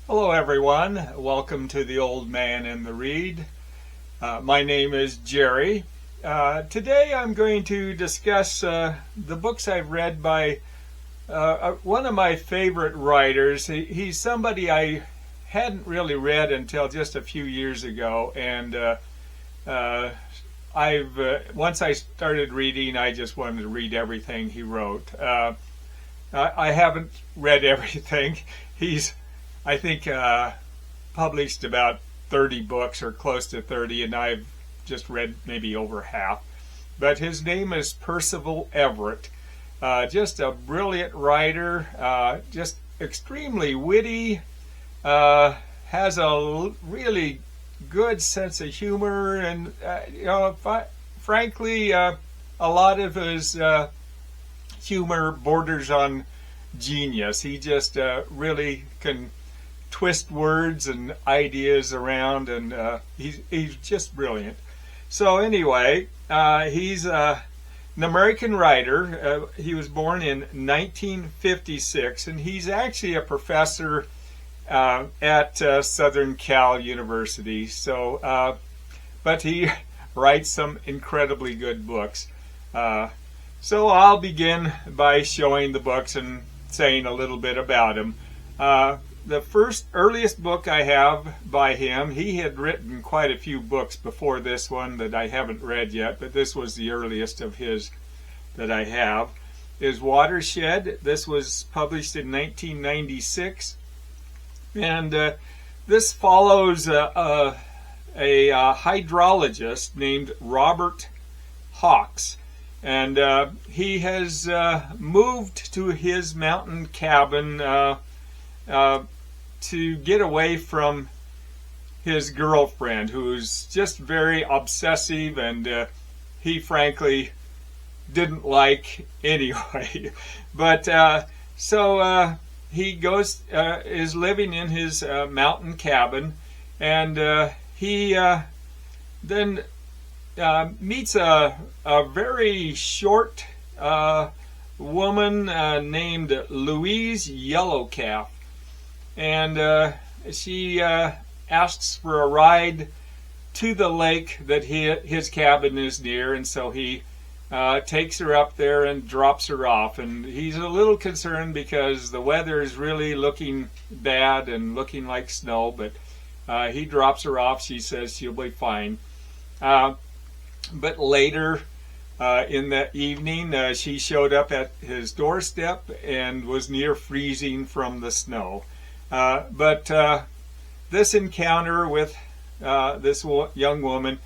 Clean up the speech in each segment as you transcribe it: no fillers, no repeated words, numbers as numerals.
Hello everyone, welcome to the Old Man and the Read. My name is Jerry. Today I'm going to discuss the books I've read by one of my favorite writers. He's somebody I hadn't really read until just a few years ago, and once I started reading, I just wanted to read everything he wrote. I haven't read everything. He's I think published about 30 books or close to 30, and I've just read maybe over half. But his name is Percival Everett. Just a brilliant writer, just extremely witty, has a really good sense of humor, and frankly, a lot of his humor borders on genius. He just really can twist words and ideas around, and he's just brilliant. So anyway, he's an American writer. He was born in 1956, and he's actually a professor at Southern Cal University. So, but he writes some incredibly good books. So I'll begin by showing the books and saying a little bit about him. The earliest book I have by him, he had written quite a few books before this one that I haven't read yet, but this was the earliest of his that I have, is Watershed. This was published in 1996, and this follows a hydrologist named Robert Hawks, and he has moved to his mountain cabin to get away from his girlfriend, who's just very obsessive, and he frankly didn't like anyway. But so he goes, is living in his mountain cabin, and he then meets a very short woman named Louise Yellowcalf. And she asks for a ride to the lake that his cabin is near, and so he takes her up there and drops her off. And he's a little concerned because the weather is really looking bad and looking like snow, but he drops her off. She says she'll be fine. But later in the evening, she showed up at his doorstep and was near freezing from the snow. But this encounter with this young woman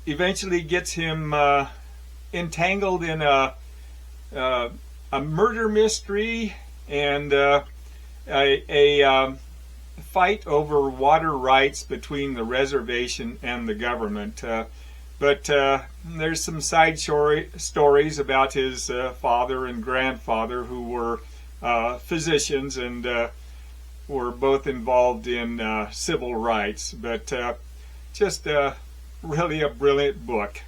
eventually gets him entangled in a murder mystery and a fight over water rights between the reservation and the government. But there's some side stories about his father and grandfather, who were physicians and were both involved in civil rights. But just really a brilliant book.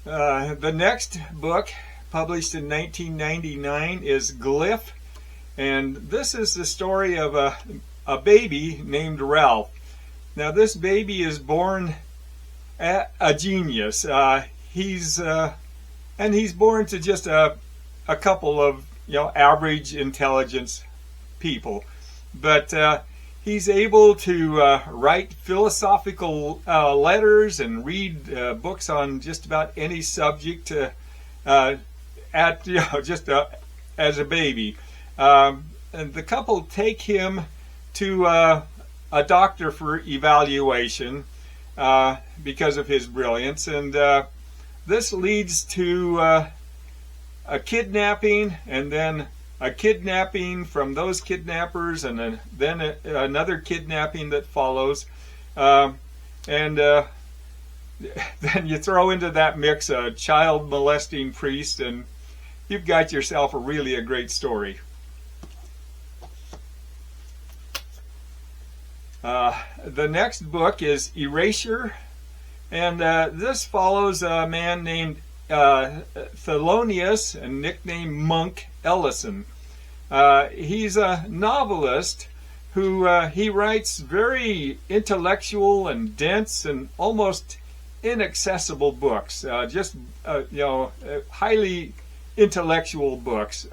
The next book, published in 1999, is Glyph, and this is the story of a baby named Ralph. Now, this baby is born a genius. He's born to just a couple of average intelligence people, but he's able to write philosophical letters and read books on just about any subject as a baby. And the couple take him to a doctor for evaluation because of his brilliance, and this leads to a kidnapping, and then a kidnapping from those kidnappers, and then another kidnapping that follows, and then you throw into that mix a child molesting priest, and you've got yourself a great story. The next book is Erasure, and this follows a man named Thelonious, and nicknamed Monk Ellison. He's a novelist who he writes very intellectual and dense and almost inaccessible books, highly intellectual books,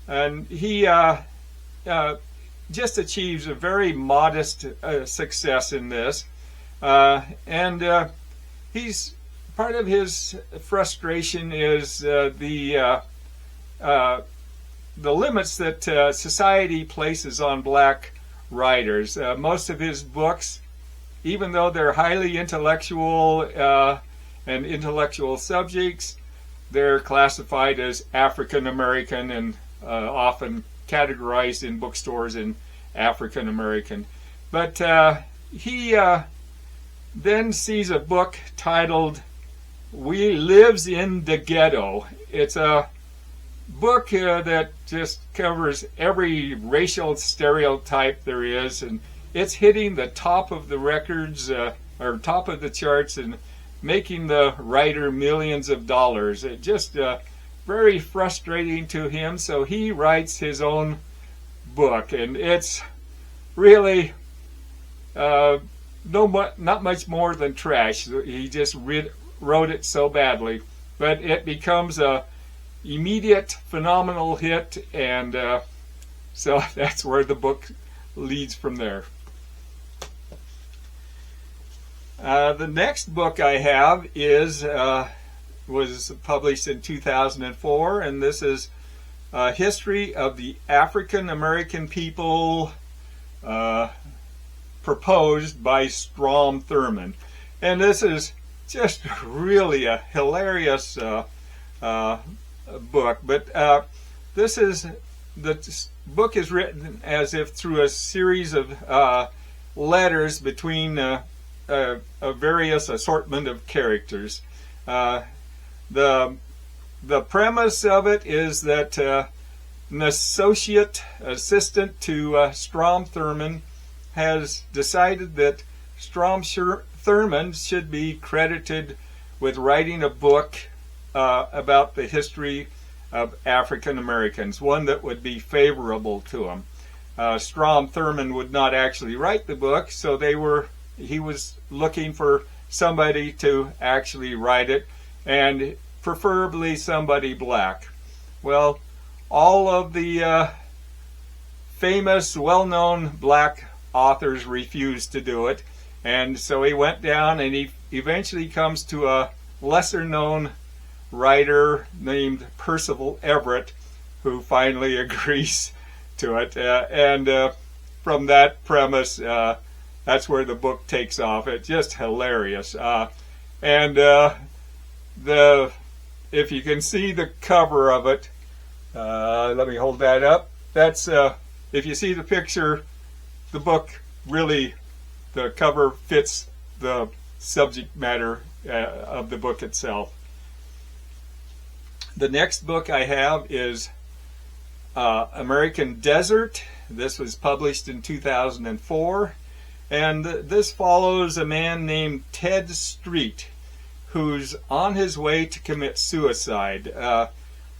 and he just achieves a very modest success in this, and he's part of his frustration is the limits that society places on black writers. Most of his books, even though they're highly intellectual and intellectual subjects, they're classified as African American and often categorized in bookstores in African American. But he then sees a book titled "We Lives in the Ghetto." It's a book that just covers every racial stereotype there is, and it's hitting the top of the records or top of the charts and making the writer millions of dollars. It just very frustrating to him, so he writes his own book, and it's really not much more than trash. He just wrote it so badly, but it becomes a immediate phenomenal hit, and so that's where the book leads from there. The next book I have was published in 2004, and this is History of the African American People, proposed by Strom Thurmond. And this is just really a hilarious book, but the book is written as if through a series of letters between a various assortment of characters. The premise of it is that an assistant to Strom Thurmond has decided that Strom Thurmond should be credited with writing a book about the history of African Americans, one that would be favorable to him. Strom Thurmond would not actually write the book, so he was looking for somebody to actually write it, and preferably somebody black. Well, all of the famous, well-known black authors refused to do it, and so he went down and he eventually comes to a lesser-known writer named Percival Everett, who finally agrees to it, and from that premise, that's where the book takes off. It's just hilarious, and if you can see the cover of it, let me hold that up. That's if you see the picture, the book really, the cover fits the subject matter of the book itself. The next book I have is American Desert. This was published in 2004, and this follows a man named Ted Street, who's on his way to commit suicide.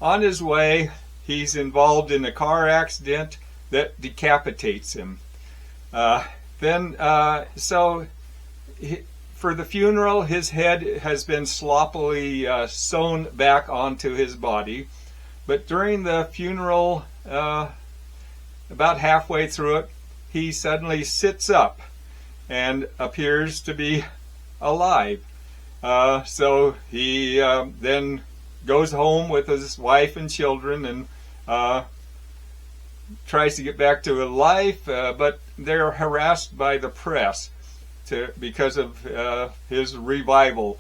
On his way, he's involved in a car accident that decapitates him. For the funeral, his head has been sloppily sewn back onto his body. But during the funeral, about halfway through it, he suddenly sits up and appears to be alive. So he then goes home with his wife and children and tries to get back to life, but they're harassed by the press because of his revival.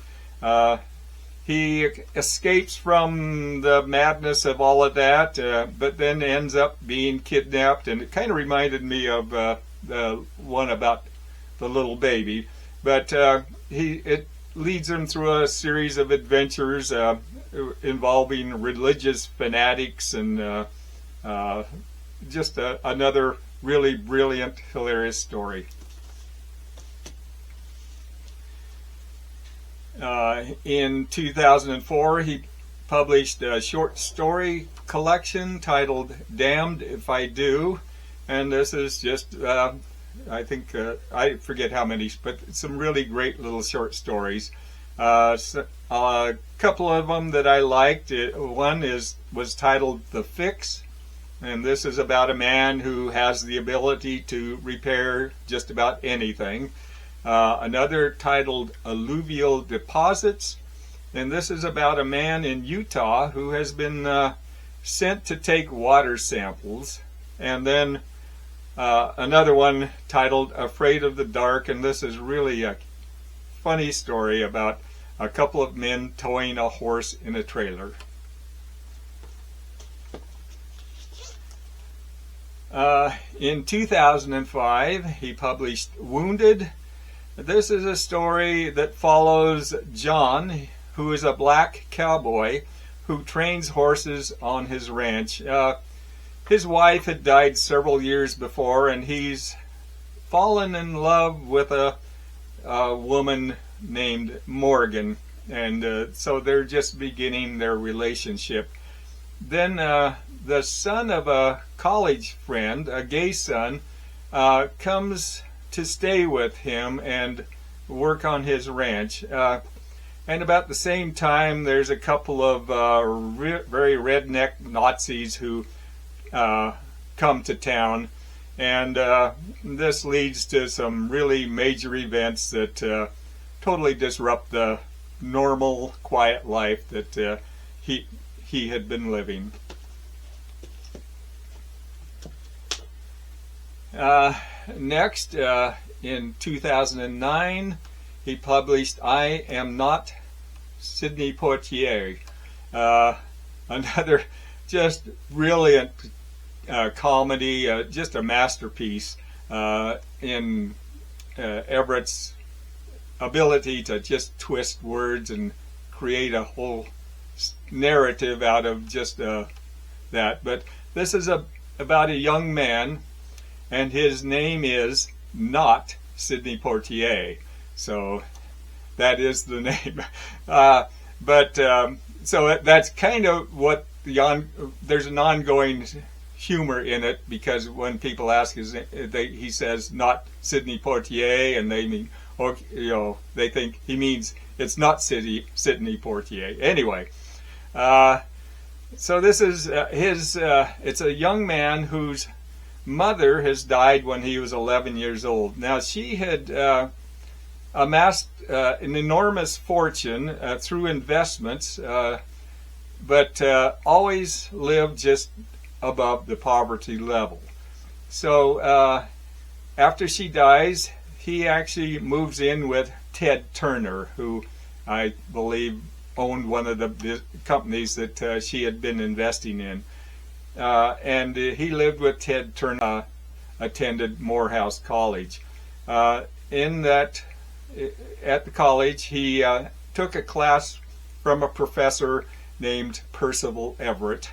He escapes from the madness of all of that, but then ends up being kidnapped, and it kind of reminded me of the one about the little baby. But it leads him through a series of adventures involving religious fanatics and just another really brilliant, hilarious story. In 2004, he published a short story collection titled Damned If I Do, and this is just I think I forget how many, but some really great little short stories. A couple of them that I liked. One was titled The Fix, and this is about a man who has the ability to repair just about anything. Another titled Alluvial Deposits, and this is about a man in Utah who has been sent to take water samples. And then another one titled Afraid of the Dark, and this is really a funny story about a couple of men towing a horse in a trailer. In 2005, he published Wounded. This is a story that follows John, who is a black cowboy who trains horses on his ranch. His wife had died several years before, and he's fallen in love with a woman named Morgan, and so they're just beginning their relationship. Then the son of a college friend, a gay son, comes to stay with him and work on his ranch. And about the same time, there's a couple of very redneck Nazis who come to town, and this leads to some really major events that totally disrupt the normal, quiet life that he had been living. Next, in 2009, he published I Am Not Sidney Poitier, another just brilliant comedy, just a masterpiece in Everett's ability to just twist words and create a whole narrative out of just that. But this is about a young man, and his name is not Sidney Poitier, so that is the name. So that's kind of what there's an ongoing humor in it, because when people ask he says not Sidney Poitier, and they mean, or they think he means it's not Sidney Poitier. Anyway, so this is it's a young man whose mother has died when he was 11 years old. Now, she had amassed an enormous fortune through investments, but always lived just above the poverty level. So after she dies, he actually moves in with Ted Turner, who I believe owned one of the companies that she had been investing in. And he lived with Ted Turner, attended Morehouse College. At the college, he took a class from a professor named Percival Everett.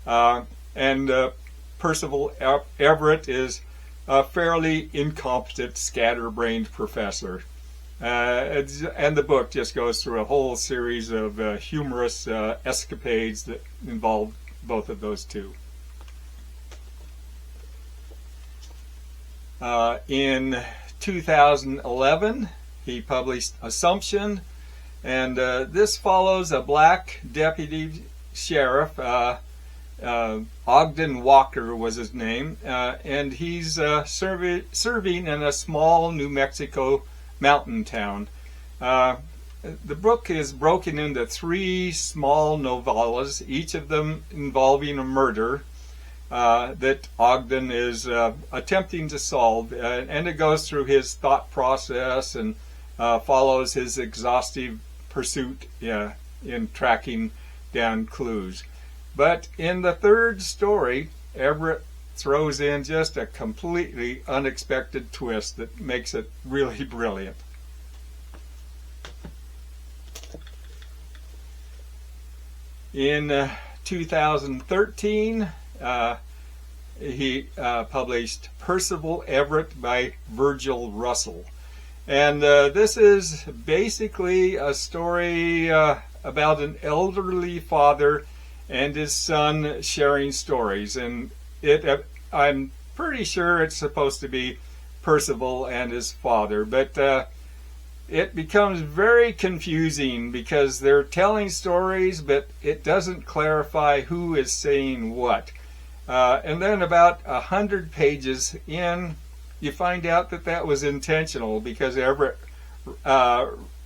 And Percival Everett is a fairly incompetent, scatterbrained professor. And the book just goes through a whole series of humorous escapades that involve both of those two. In 2011, he published Assumption, and this follows a black deputy sheriff. Ogden Walker was his name, and he's serving in a small New Mexico mountain town. The book is broken into 3 small novellas, each of them involving a murder that Ogden is attempting to solve, and it goes through his thought process and follows his exhaustive pursuit in tracking down clues. But in the 3rd story, Everett throws in just a completely unexpected twist that makes it really brilliant. In 2013, he published Percival Everett by Virgil Russell. And this is basically a story about an elderly father and his son sharing stories, and I'm pretty sure it's supposed to be Percival and his father, but it becomes very confusing because they're telling stories, but it doesn't clarify who is saying what. And then about 100 pages in, you find out that that was intentional because Everett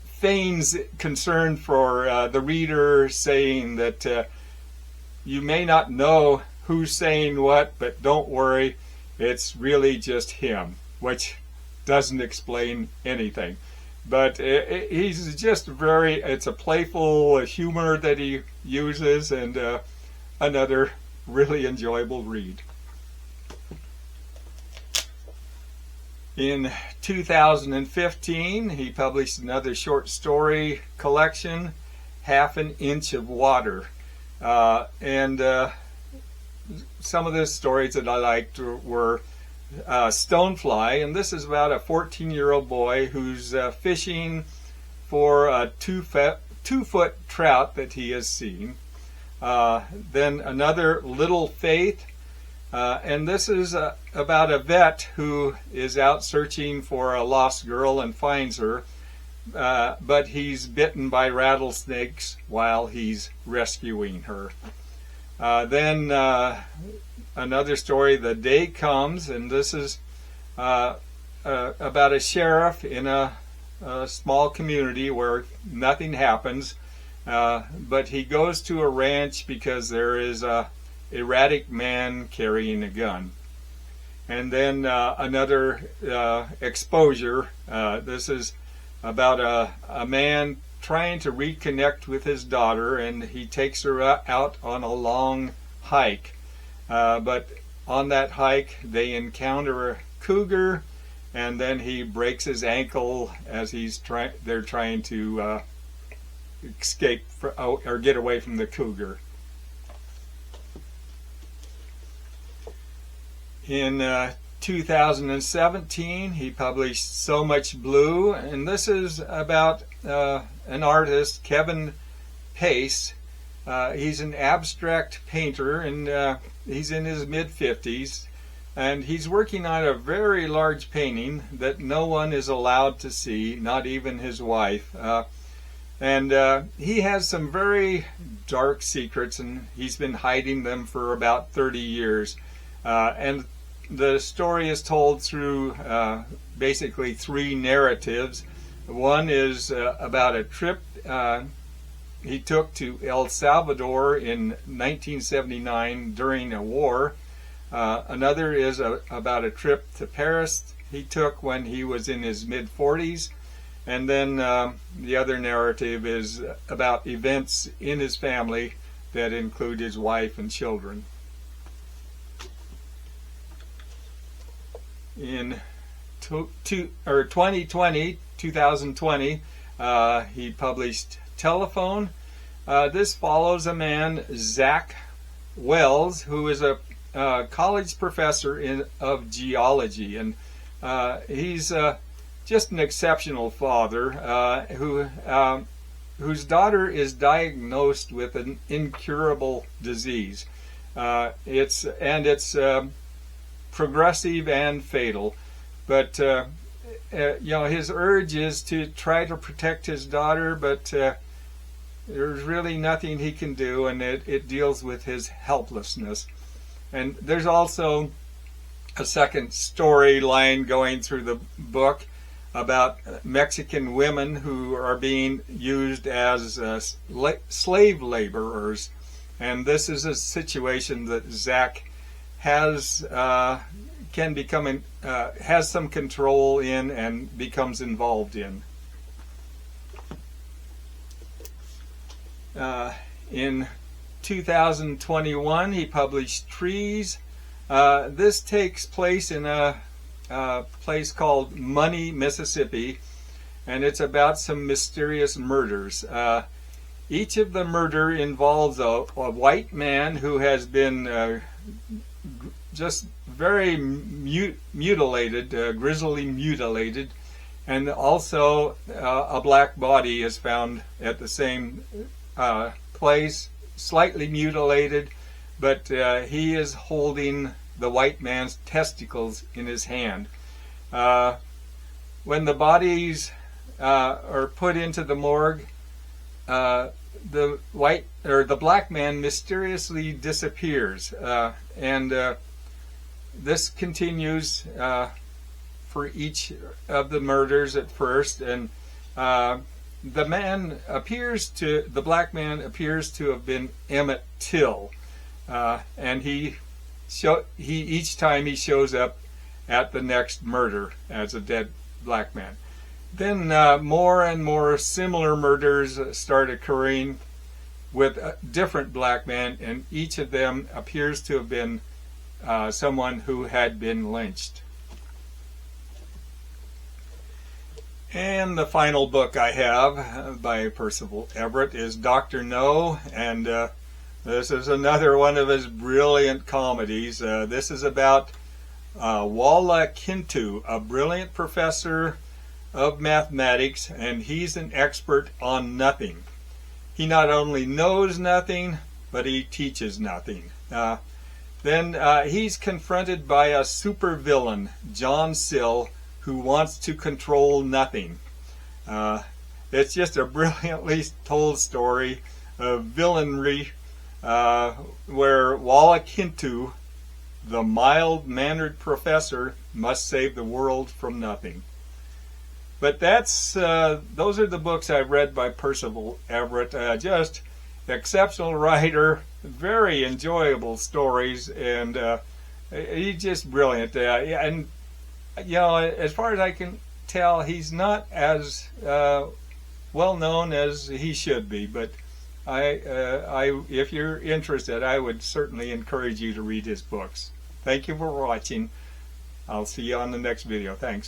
feigns concern for the reader, saying that you may not know who's saying what, but don't worry, it's really just him, which doesn't explain anything. But he's just it's a playful humor that he uses, and another really enjoyable read. In 2015, he published another short story collection, Half an Inch of Water. And some of the stories that I liked were Stonefly, and this is about a 14-year-old boy who's fishing for a 2-foot trout that he has seen. Then another, Little Faith, and this is about a vet who is out searching for a lost girl and finds her, but he's bitten by rattlesnakes while he's rescuing her. Then another story, The Day Comes, and this is about a sheriff in a small community where nothing happens, but he goes to a ranch because there is a erratic man carrying a gun. And then another exposure. This is about a man trying to reconnect with his daughter, and he takes her out on a long hike. But on that hike, they encounter a cougar, and then he breaks his ankle as they're trying to escape or get away from the cougar. In 2017, he published So Much Blue, and this is about an artist, Kevin Pace. He's an abstract painter, and he's in his mid-50s, and he's working on a very large painting that no one is allowed to see, not even his wife. And he has some very dark secrets, and he's been hiding them for about 30 years. And the story is told through basically 3 narratives. One is about a trip he took to El Salvador in 1979 during a war. Another is about a trip to Paris he took when he was in his mid-40s. And then the other narrative is about events in his family that include his wife and children. In 2020, he published Telephone. This follows a man, Zach Wells, who is a college professor of geology, and he's just an exceptional father whose daughter is diagnosed with an incurable disease. It's progressive and fatal, but his urge is to try to protect his daughter, but there's really nothing he can do, and it deals with his helplessness. And there's also a second storyline going through the book about Mexican women who are being used as slave laborers, and this is a situation that Zach has some control in and becomes involved in. In 2021, he published Trees. This takes place in a place called Money, Mississippi, and it's about some mysterious murders. Each of the murder involves a white man who has been just very mutilated, grisly mutilated, and also a black body is found at the same place, slightly mutilated, but he is holding the white man's testicles in his hand. When the bodies are put into the morgue, the black man mysteriously disappears, and this continues for each of the murders at first, and the black man appears to have been Emmett Till, and each time he shows up at the next murder as a dead black man. Then more and more similar murders start occurring with a different black man, and each of them appears to have been someone who had been lynched. And the final book I have by Percival Everett is Dr. No, and this is another one of his brilliant comedies. This is about Walla Kintu, a brilliant professor of mathematics, and he's an expert on nothing. He not only knows nothing, but he teaches nothing. Then he's confronted by a supervillain, John Sill, who wants to control nothing. It's just a brilliantly told story of villainry, where Walla Kintu, the mild-mannered professor, must save the world from nothing. But those are the books I've read by Percival Everett. Just exceptional writer, very enjoyable stories, and he's just brilliant. And you know, as far as I can tell, he's not as well known as he should be. But if you're interested, I would certainly encourage you to read his books. Thank you for watching. I'll see you on the next video. Thanks.